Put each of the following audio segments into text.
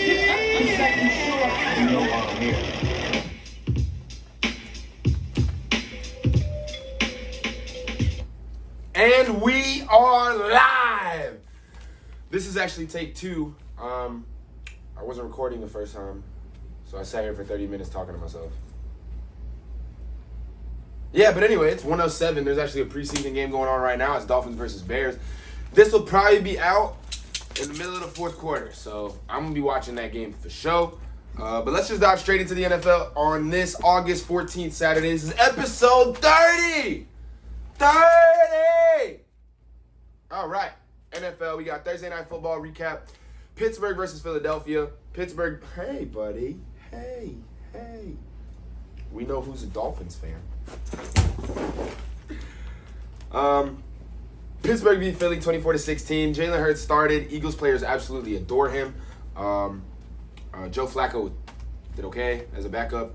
You know why I'm here. And we are live. This is actually take two. I wasn't recording the first time, so I sat here for 30 minutes talking to myself. Yeah, but anyway, it's 107. There's actually a preseason game going on right now. It's Dolphins versus Bears. This will probably be out in the middle of the fourth quarter, so I'm going to be watching that game for sure. But let's just dive straight into the NFL on this August 14th Saturday. This is episode 30! 30! All right, NFL, we got Thursday Night Football recap. Pittsburgh versus Philadelphia. Pittsburgh, hey, buddy. Hey. We know who's a Dolphins fan. Pittsburgh beat Philly 24-16. Jalen Hurts started. Eagles players absolutely adore him. Joe Flacco did okay as a backup.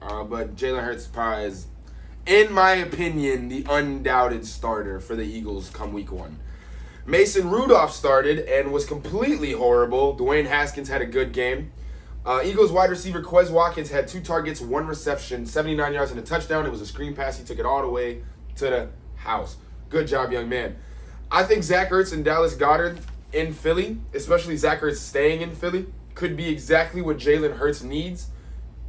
But Jalen Hurts probably is, in my opinion, the undoubted starter for the Eagles come week one. Mason Rudolph started and was completely horrible. Dwayne Haskins had a good game. Eagles wide receiver Quez Watkins had 2 targets, 1 reception, 79 yards and a touchdown. It was a screen pass. He took it all the way to the house. Good job, young man. I think Zach Ertz and Dallas Goedert in Philly, especially Zach Ertz staying in Philly, could be exactly what Jalen Hurts needs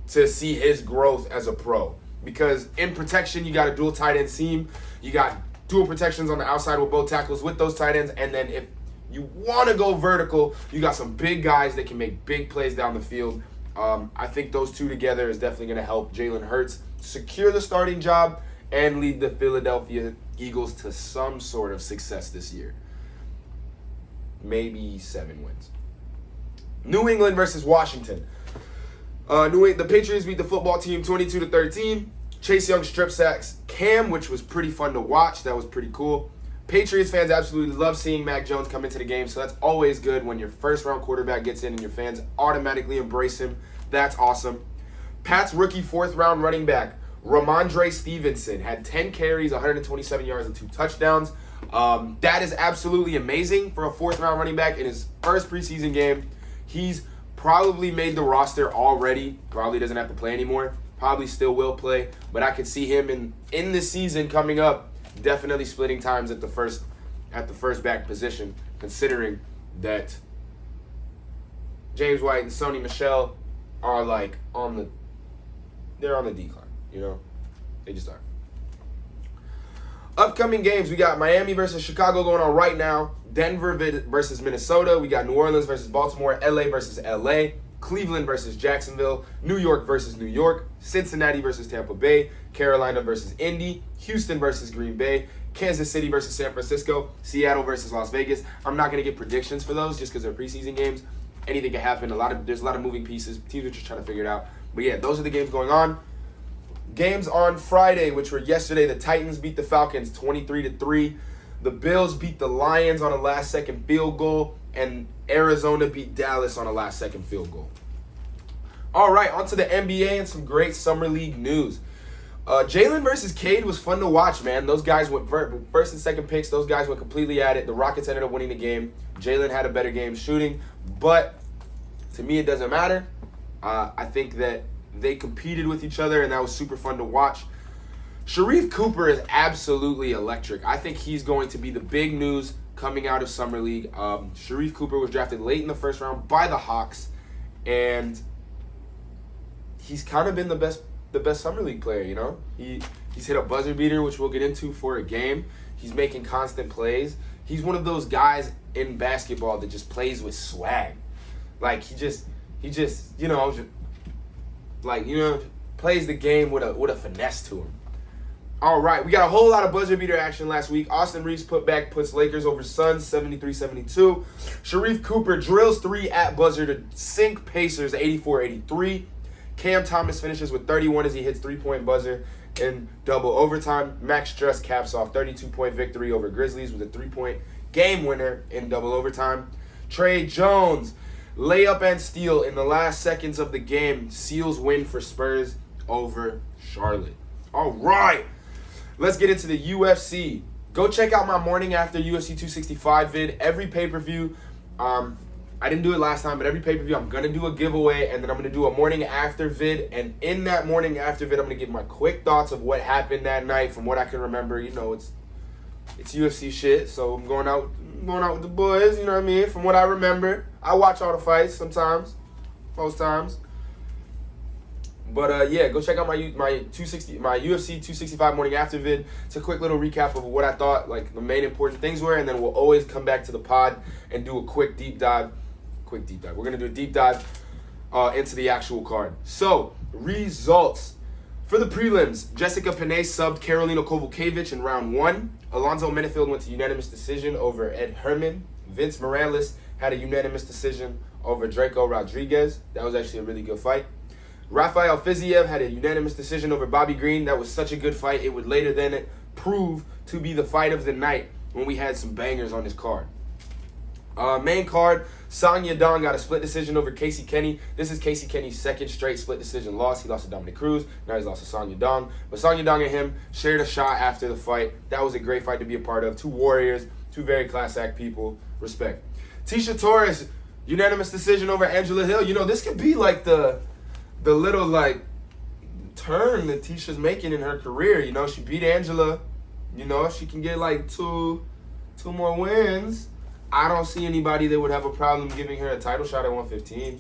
to see his growth as a pro. Because in protection, you got a dual tight end seam. You got dual protections on the outside with both tackles with those tight ends. And then if you want to go vertical, you got some big guys that can make big plays down the field. I think those two together is definitely going to help Jalen Hurts secure the starting job and lead the Philadelphia Eagles to some sort of success this year. Maybe 7 wins. New England versus Washington. The Patriots beat the football team 22-13. Chase Young strip sacks Cam, which was pretty fun to watch. That was pretty cool. Patriots fans absolutely love seeing Mac Jones come into the game, so that's always good when your first-round quarterback gets in and your fans automatically embrace him. That's awesome. Pats rookie fourth-round running back Ramondre Stevenson had 10 carries, 127 yards, and 2 touchdowns. That is absolutely amazing for a fourth-round running back in his first preseason game. He's probably made the roster already. Probably doesn't have to play anymore. Probably still will play. But I could see him in the season coming up definitely splitting times at the first back position, considering that James White and Sony Michel are like they're on the decline, you know? They just are. Upcoming games, we got Miami versus Chicago going on right now. Denver versus Minnesota. We got New Orleans versus Baltimore. LA versus LA. Cleveland versus Jacksonville. New York versus New York. Cincinnati versus Tampa Bay. Carolina versus Indy. Houston versus Green Bay. Kansas City versus San Francisco. Seattle versus Las Vegas. I'm not going to get predictions for those just because they're preseason games. Anything can happen. There's a lot of moving pieces. Teams are just trying to figure it out. But yeah, those are the games going on. Games on Friday, which were yesterday, the Titans beat the Falcons 23-3. The Bills beat the Lions on a last-second field goal, and Arizona beat Dallas on a last-second field goal. All right, on to the NBA and some great Summer League news. Jalen versus Cade was fun to watch, man. Those guys went first and second picks. Those guys went completely at it. The Rockets ended up winning the game. Jalen had a better game shooting, but to me it doesn't matter. I think that they competed with each other, and that was super fun to watch. Sharif Cooper is absolutely electric. I think he's going to be the big news coming out of Summer League. Sharif Cooper was drafted late in the first round by the Hawks, and he's kind of been the best Summer League player, you know? He's hit a buzzer beater, which we'll get into for a game. He's making constant plays. He's one of those guys in basketball that just plays with swag. Like, he just plays the game with a finesse to him. All right, we got a whole lot of buzzer beater action last week. Austin Reeves puts Lakers over Suns 73-72. Sharif Cooper drills 3 at buzzer to sink Pacers 84-83. Cam Thomas finishes with 31 as he hits 3-point buzzer in double overtime. Max Struss caps off 32-point victory over Grizzlies with a 3-point game winner in double overtime. Trey Jones, layup and steal in the last seconds of the game, seals win for Spurs over Charlotte. All right, let's get into the UFC. Go check out my morning after UFC 265 vid. Every pay-per-view, I didn't do it last time, but every pay-per-view I'm going to do a giveaway, and then I'm going to do a morning after vid, and in that morning after vid, I'm going to give my quick thoughts of what happened that night from what I can remember. You know, it's UFC shit, so I'm going out with the boys, you know what I mean? From what I remember. I watch all the fights sometimes, most times. But yeah, go check out my UFC 265 morning after vid. It's a quick little recap of what I thought like the main important things were, and then we'll always come back to the pod and do a quick deep dive. We're gonna do a deep dive into the actual card. So results for the prelims: Jessica Penne subbed Karolina Kowalkiewicz in round 1. Alonzo Menifield went to unanimous decision over Ed Herman. Vince Morales had a unanimous decision over Draco Rodriguez. That was actually a really good fight. Rafael Fiziev had a unanimous decision over Bobby Green. That was such a good fight. It would later then prove to be the fight of the night when we had some bangers on this card. Main card, Song Yadong got a split decision over Casey Kenny. This is Casey Kenny's second straight split decision loss. He lost to Dominic Cruz. Now he's lost to Song Yadong. But Song Yadong and him shared a shot after the fight. That was a great fight to be a part of. Two warriors, two very class act people. Respect. Tisha Torres, unanimous decision over Angela Hill. You know, this could be like the little like turn that Tisha's making in her career. You know, she beat Angela. You know, if she can get like two more wins, I don't see anybody that would have a problem giving her a title shot at 115.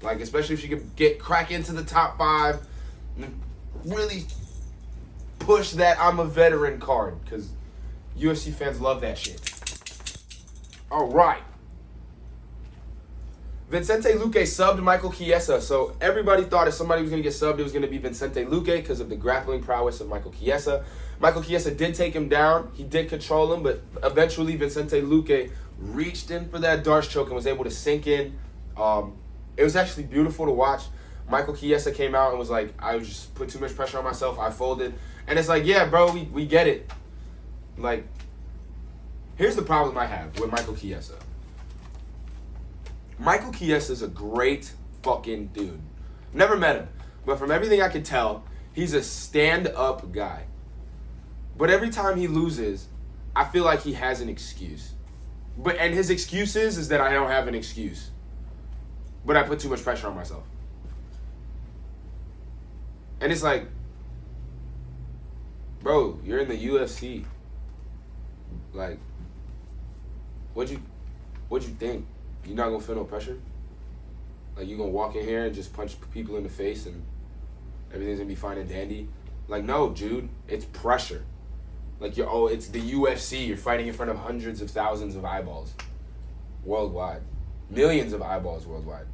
Like, especially if she could crack into the top 5 and really push that I'm a veteran card, because UFC fans love that shit. All right. Vicente Luque subbed Michael Chiesa. So everybody thought if somebody was going to get subbed, it was going to be Vicente Luque because of the grappling prowess of Michael Chiesa. Michael Chiesa did take him down. He did control him, but eventually Vicente Luque reached in for that Darce choke and was able to sink in. It was actually beautiful to watch. Michael Chiesa came out and was like, I just put too much pressure on myself. I folded. And it's like, yeah, bro, we get it. Like, here's the problem I have with Michael Chiesa. Michael Chiesa is a great fucking dude. Never met him, but from everything I can tell, he's a stand-up guy. But every time he loses, I feel like he has an excuse. And his excuse is that I don't have an excuse. But I put too much pressure on myself. And it's like, bro, you're in the UFC. Like, what'd you think? You're not gonna feel no pressure? Like, you gonna walk in here and just punch people in the face and everything's gonna be fine and dandy? Like, no, Jude, it's pressure. Like, it's the UFC. You're fighting in front of hundreds of thousands of eyeballs worldwide. Millions of eyeballs worldwide.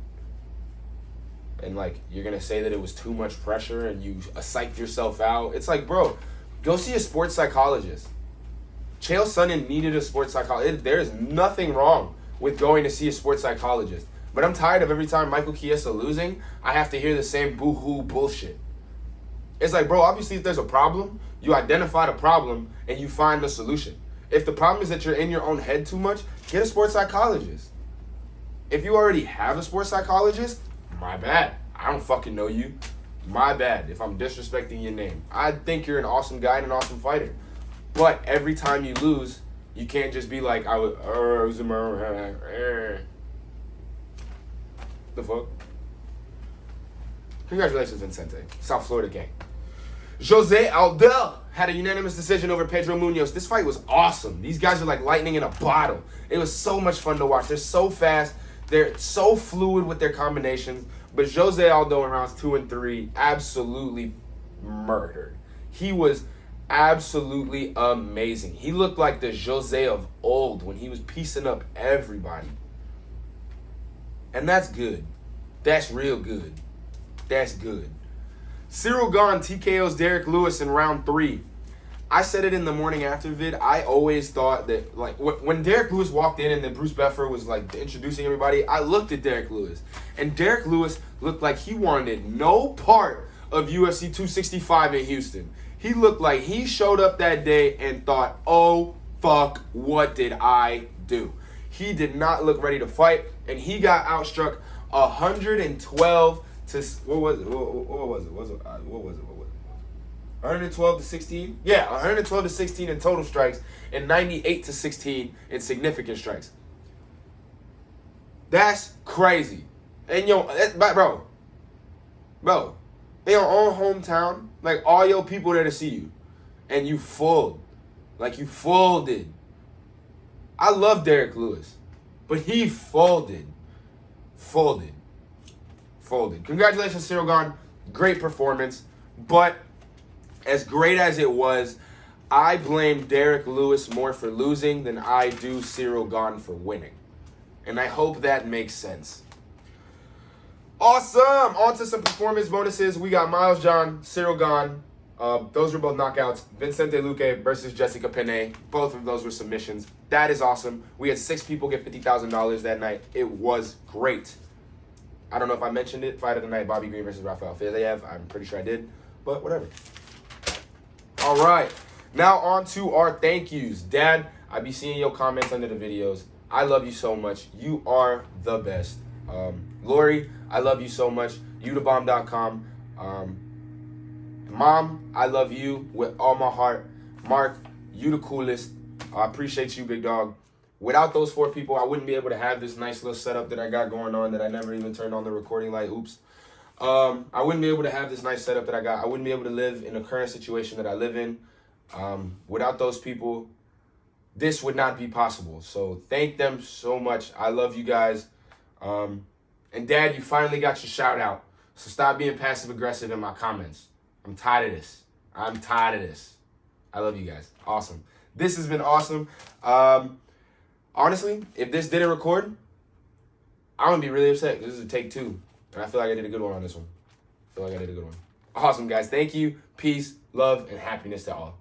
And, like, you're gonna say that it was too much pressure and you psyched yourself out. It's like, bro, go see a sports psychologist. Chael Sonnen needed a sports psychologist. There is nothing wrong with going to see a sports psychologist. But I'm tired of every time Michael Chiesa losing, I have to hear the same boo-hoo bullshit. It's like, bro, obviously if there's a problem, you identify the problem and you find the solution. If the problem is that you're in your own head too much, get a sports psychologist. If you already have a sports psychologist, my bad. I don't fucking know you. My bad if I'm disrespecting your name. I think you're an awesome guy and an awesome fighter. But every time you lose, you can't just be like, the fuck? Congratulations, Vincente. South Florida gang. Jose Aldo had a unanimous decision over Pedro Munoz. This fight was awesome. These guys are like lightning in a bottle. It was so much fun to watch. They're so fast. They're so fluid with their combinations. But Jose Aldo in rounds 2 and 3 absolutely murdered. He was absolutely amazing. He looked like the Jose of old when he was piecing up everybody. And that's good. That's real good. That's good. Cyril Gane TKO's Derek Lewis in round 3. I said it in the morning after vid. I always thought that, like, when Derek Lewis walked in and then Bruce Buffer was, like, introducing everybody, I looked at Derek Lewis. And Derek Lewis looked like he wanted no part of UFC 265 in Houston. He looked like he showed up that day and thought, oh, fuck, what did I do? He did not look ready to fight, and he got outstruck 112 to, what was it? 112 to 16? Yeah, 112 to 16 in total strikes and 98 to 16 in significant strikes. That's crazy. And bro, in your own hometown, like all your people there to see you, and you fooled. Like you folded. I love Derek Lewis, but he folded. Folded. Congratulations, Cyril Gane. Great performance. But as great as it was, I blame Derek Lewis more for losing than I do Cyril Gane for winning. And I hope that makes sense. Awesome. On to some performance bonuses. We got Miles John, Cyril Gane. Those were both knockouts. Vincente Luque versus Jessica Penne. Both of those were submissions. That is awesome. We had 6 people get $50,000 that night. It was great. I don't know if I mentioned it. Fight of the night, Bobby Green versus Rafael Fiziev. I'm pretty sure I did, but whatever. All right. Now on to our thank yous. Dad, I be seeing your comments under the videos. I love you so much. You are the best. Lori, I love you so much. YouTubomb.com. Mom, I love you with all my heart. Mark, you the coolest. I appreciate you, big dog. Without those 4 people, I wouldn't be able to have this nice little setup that I got going on that I never even turned on the recording light. Oops. I wouldn't be able to have this nice setup that I got. I wouldn't be able to live in the current situation that I live in. Without those people, this would not be possible. So thank them so much. I love you guys. And Dad, you finally got your shout out. So stop being passive aggressive in my comments. I'm tired of this. I love you guys. Awesome. This has been awesome. Honestly, if this didn't record, I'm going to be really upset. This is a take 2. And I feel like I did a good one on this one. Awesome, guys. Thank you. Peace, love, and happiness to all.